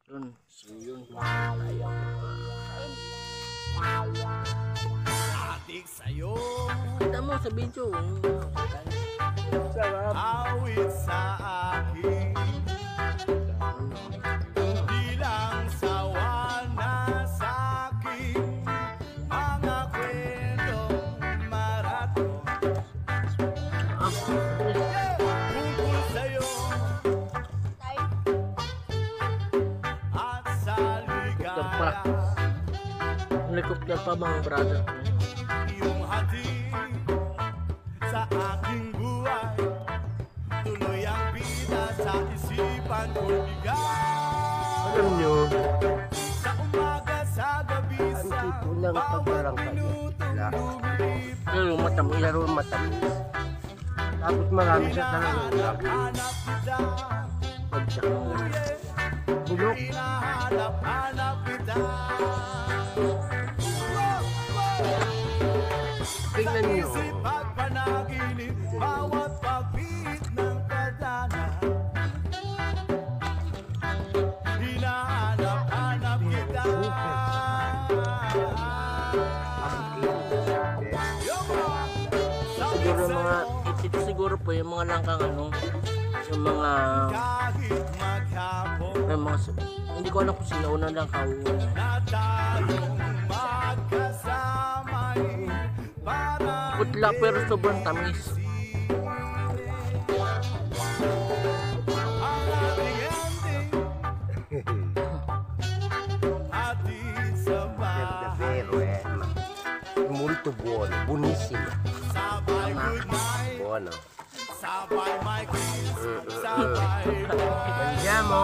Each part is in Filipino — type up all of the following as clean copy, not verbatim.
Yun. So yun. Adik sa'yo. Kita mo sa video. Sarap. Awit sa akin. Bilang sawa na sa'kin. Mga kwentong maraton. Bukol sa'yo. At sa ligaya. Helicopter pa mga brother. Iyong hatid sa aking buhay. Tuloy ang bida sa isipan ko bigay. Alam nyo, Sa umaga, sa gabi, ang sa tipo ng pagbarangay nila. Pero matamis. Laro matamis. Tapos marami siya talagang lagi. hanap kita. Pagsak bulok. Hinahanap kita. Tingnan nyo. Isip at panaginip, bawat pagpihit ng kadana. Hinahanap kita. Siguro mga, ito siguro po yung mga langkang ano, yung mga, Kahit maghapon yung mga, hindi ko alam kung sino una lang kauuna. na tayong magkasama'y parang Putla pero sobrang tamis. ang ating ending. Hatid sa bahay. Pero molto buono, buonissimo. Sabay good night. Buono. Sabay my kiss. Sabay Mangiamo.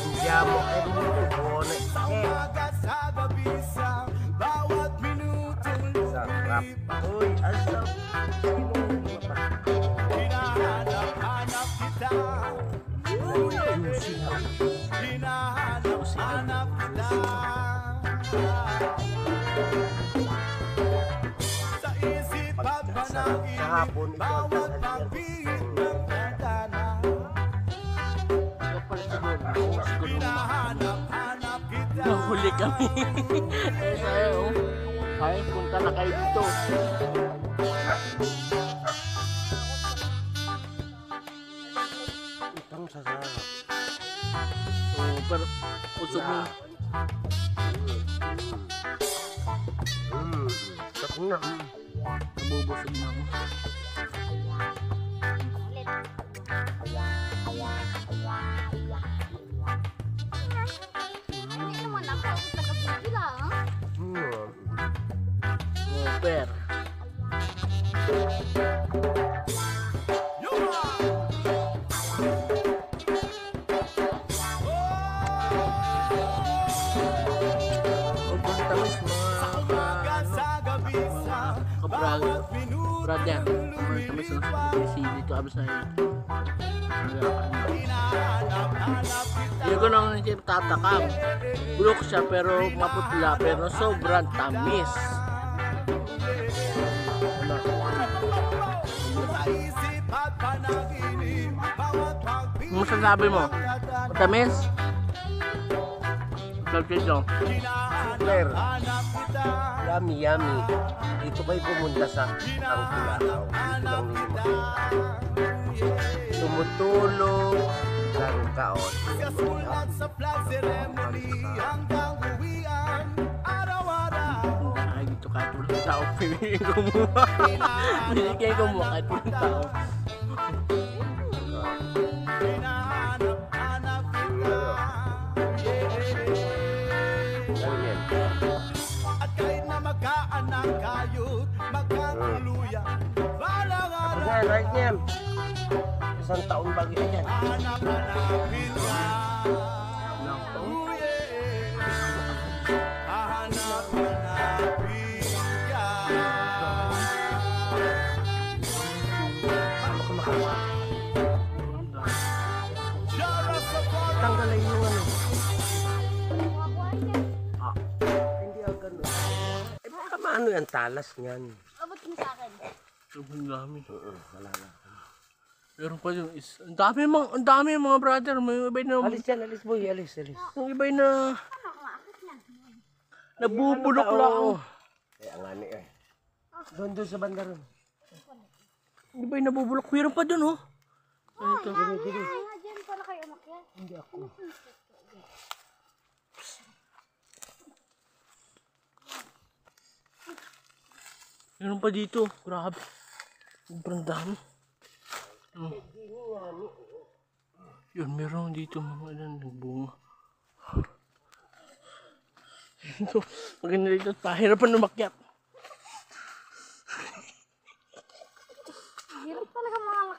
Mangiamo è molto buono. sa umaga, sa gabi, sa bawat minutong Sarap. lumipas. Uy, asap. Hinahanap kita. Hinahanap kita. Sa isip at panaginip, Kahapon ito ang bawat kasalian. pagpihit ng kadana. Ito pala siguro, siguro Hinahanap kita. mahuli kami. Eh sayo, ay punta na kayo dito. Itang sasarap. So, pero usog mo. Sarap na. Nabubusog na ako. Hindi naman ako taga-video lang. Super. Sobrang tamis mga kabrag. Brad yan. Sobrang tamis ng sili dito. Abis na yun. Hindi ko nang hindi tatakam. Bulok siya pero maputla pero sobrang tamis. Ano masasabi mo? Matamis? Kalkito. Claire, yummy, yummy. Dito kayo pumunta sa Angkulao. Dito lang ninyo makita. Tumutulong, laro kaon. Kasulat sa flag ceremony hanggang uwian araw-araw. Ay, dito ka tulong tao. Pinigay ko mukha. Pinigay ko mukha kahit tulong tao. Hinahanap kita. Ano yan? At kahit na magkaanak kayo't magkatuluyan balang Ano araw, yan, right niyan? Isang taon bago yan. hanap-hanapin ka. Ooh, yeah. Hahanap-hanapin ka. Paano ka makawa? Shara sa pag- Tanggalin yung ano. Mga buhay niya. Hindi ako ganun. Eh baka maano yan, talas niyan. Abot mo sa akin. Sobrang dami. Wala na. Meron pa yung isa. Ang dami mga brother. May iba na, Alis yan, alis boy, alis. yung iba na, nabubulok Ano ka, lang. oo. Kaya nga ni eh. Doon sa banda ron. Yung iba yung nabubulok. Meron pa dun, oh. Ito. Dili. Diyan pala kayo umakyat. Hindi ako. Meron pa dito. Grabe. Sobrang dami. Yun, meron dito mga nagbunga. Ito, maganda dito. Pahirapan umakyat. Hirap talaga mga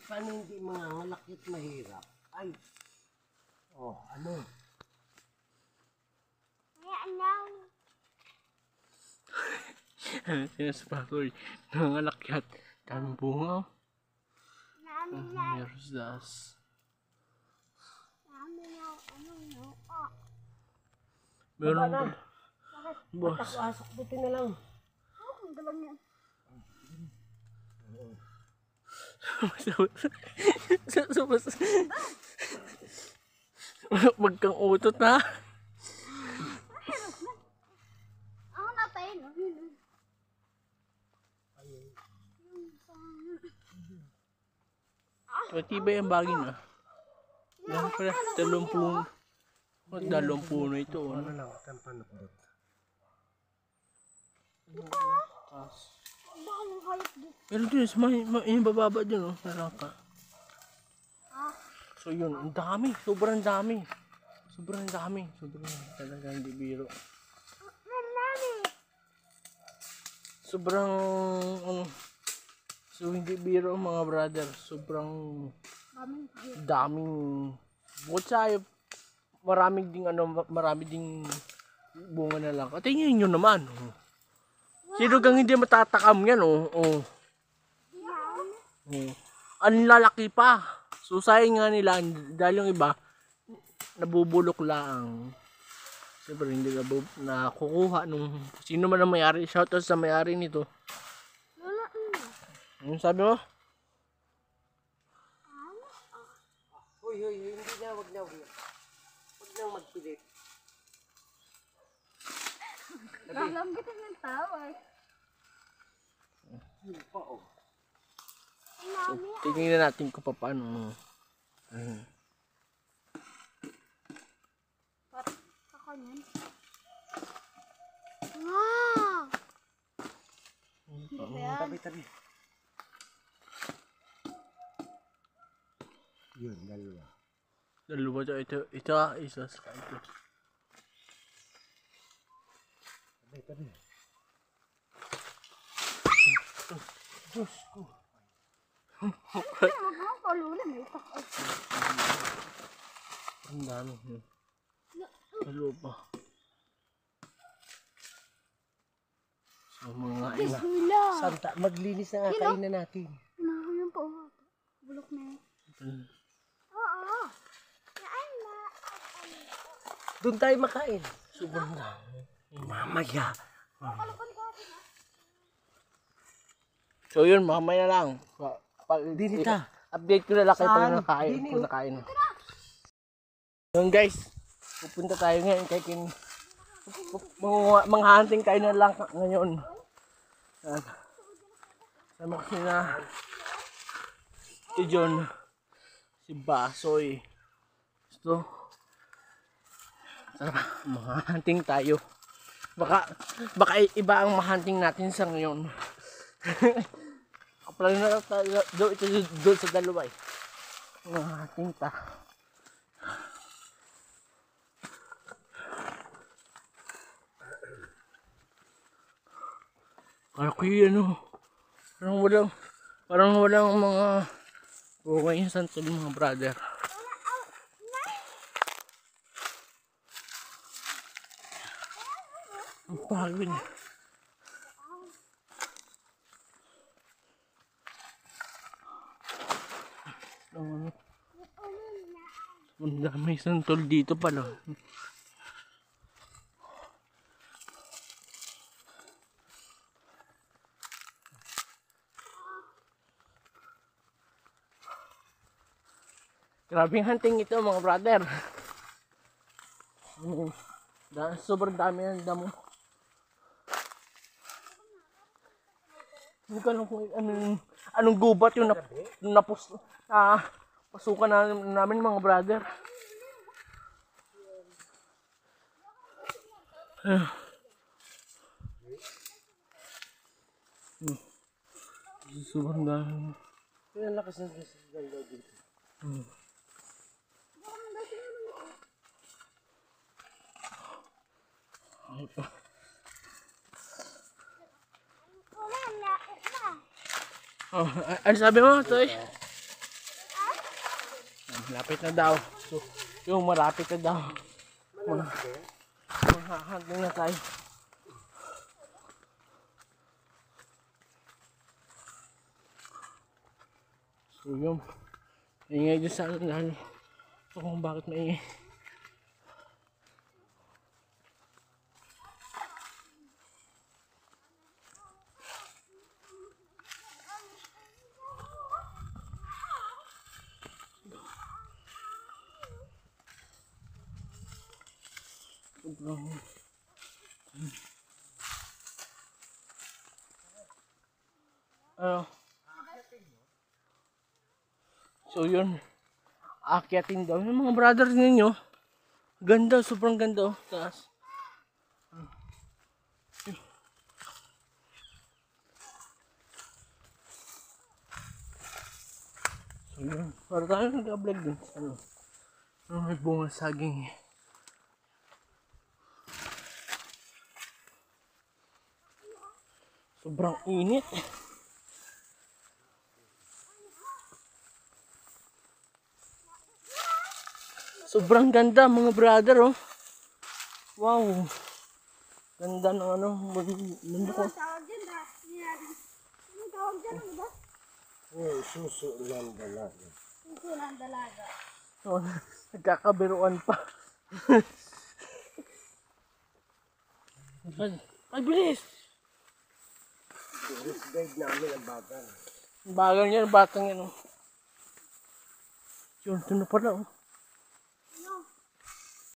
Paano hindi mga malakit mahirap? Ay. Oh, ano? Hayaan lang. Sinasabakoy. Nangalakyat. Daming bunga. Namin na. Meron das. Namin na. Ano no? Meron na. pa. Boss. Pasok buti na lang. Ang galang niya. Wag kang utot ha. Ako natay no? Matibay ang bagay na. Yan pala, 20. 20 na ito. Ano lang, tampanok. Baka mong hayop dito. Pero dun, yung bababa dun, oh. Naraka. So yun, ang dami. Sobrang dami. Sobrang dami. Sobrang talaga hindi biro. Sobrang, ano, so hindi biro mga brother. Sobrang daming, bukod sa ayop, marami ding bunga na lang. At tingnan nyo naman, oh. Sino kang hindi matatakam yan, oh. Oh. Oh. Ang lalaki pa. So sayang nga nila dahil yung iba nabubulok lang. Siyempre hindi nakukuha nung sino man ang may-ari. Shoutout sa may-ari nito. Wala na. Ano sabi mo? Hoy, hindi na, wag na. Wag na magpilit. Lalanggitin yung tawag. Yun pa, oh. So, tingnan natin kung paano. Ako niyan. Wow! Tabi. Yun, dalawa. Dalawa to. Ito isa sa ito. Tabi. Diyos ko. Huwag mo palunan. May takot. Ang dami. Dalawa pa. So mga ina. Bismillah. Santa, maglinis na nga kainan natin. Ano yung pa? Bulok na yun. Oo. Yan na. Doon tayo makain. Sobrang dami. Mamaya. So yun, mamaya na lang. Dinita. Update ko na lang kayo pag Saan? nakain. Dini, Kung nakain. Yun guys, pupunta tayo ngayon kay manghahunting kayo na lang ngayon. Yan. Sama ko sila si John, si Basoy. Gusto, tara, manghahunting tayo. Baka iba ang mahunting natin sa ngayon. Kapag na tayo doon sa dalawa eh. Manghahunting ta. Ano, parang walang mga bunga yung santol mga brother. Ang pagod. Ang dami santol dito pala. Grabing hunting ito mga brother. Sobrang dami ng damo. Hindi ko alam kung anong gubat yung pasukan namin mga brother. Sobrang dami. Kaya lakas ng galaw dito. Oh, ano sabi mo, Toy? Malapit na daw. So, yung malapit na daw. Mahahantong na tayo. So, yung maingay dyan sa ano. So, kung bakit maingay. Sobrang so yun, akyatin daw yung mga brothers ninyo. Ganda, sobrang ganda oh, taas. So yun, para tayo nag-vlog din. May bunga saging. Sobrang init. Sobrang ganda mga brother oh. Wow. Ganda ng mundo ko. Tawag dyan ba? Anong tawag dyan? Ano ba? Suso ng dalaga. Suso ng dalaga. Oh, nagkakabiruan pa. Ay, bilis! Tourist guide namin ang bagal. Bagal niya, batang yan oh. Yun, ito na pala oh.